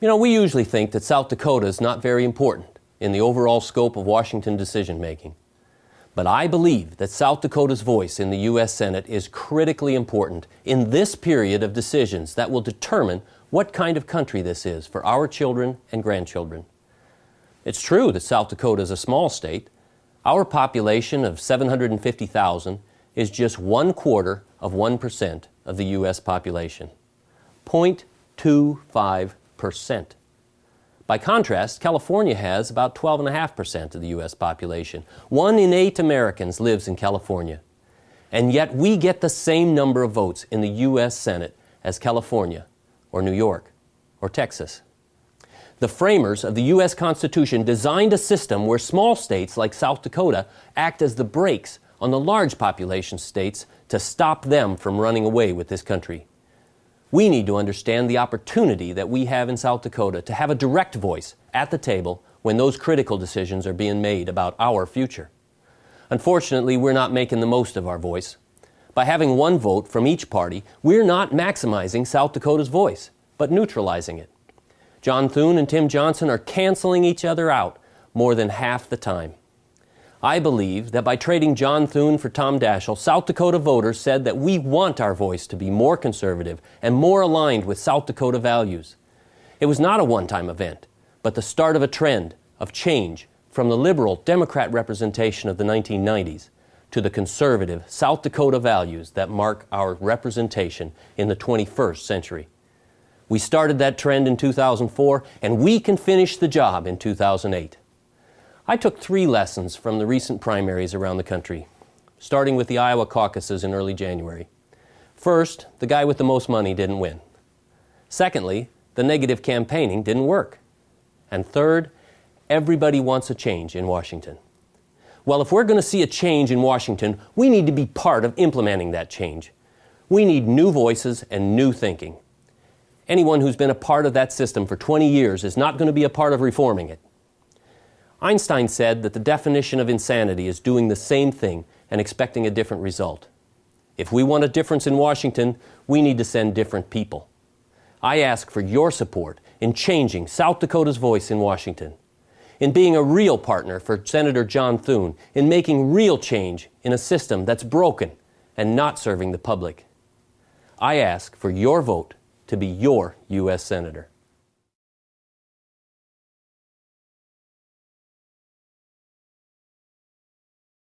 You know, we usually think that South Dakota is not very important in the overall scope of Washington decision-making. But I believe that South Dakota's voice in the U.S. Senate is critically important in this period of decisions that will determine what kind of country this is for our children and grandchildren. It's true that South Dakota is a small state. Our population of 750,000 is just 1/4% of the U.S. population. 0.25%. By contrast, California has about 12.5% of the U.S. population. 1 in 8 Americans lives in California. And yet we get the same number of votes in the U.S. Senate as California, or New York, or Texas. The framers of the U.S. Constitution designed a system where small states like South Dakota act as the brakes on the large population states to stop them from running away with this country. We need to understand the opportunity that we have in South Dakota to have a direct voice at the table when those critical decisions are being made about our future. Unfortunately, we're not making the most of our voice. By having one vote from each party, we're not maximizing South Dakota's voice, but neutralizing it. John Thune and Tim Johnson are canceling each other out more than half the time. I believe that by trading John Thune for Tom Daschle, South Dakota voters said that we want our voice to be more conservative and more aligned with South Dakota values. It was not a one-time event, but the start of a trend of change from the liberal Democrat representation of the 1990s to the conservative South Dakota values that mark our representation in the 21st century. We started that trend in 2004, and we can finish the job in 2008. I took 3 lessons from the recent primaries around the country, starting with the Iowa caucuses in early January. First, the guy with the most money didn't win. Secondly, the negative campaigning didn't work. And third, everybody wants a change in Washington. Well, if we're going to see a change in Washington, we need to be part of implementing that change. We need new voices and new thinking. Anyone who's been a part of that system for 20 years is not going to be a part of reforming it. Einstein said that the definition of insanity is doing the same thing and expecting a different result. If we want a difference in Washington, we need to send different people. I ask for your support in changing South Dakota's voice in Washington, in being a real partner for Senator John Thune, in making real change in a system that's broken and not serving the public. I ask for your vote to be your U.S. Senator.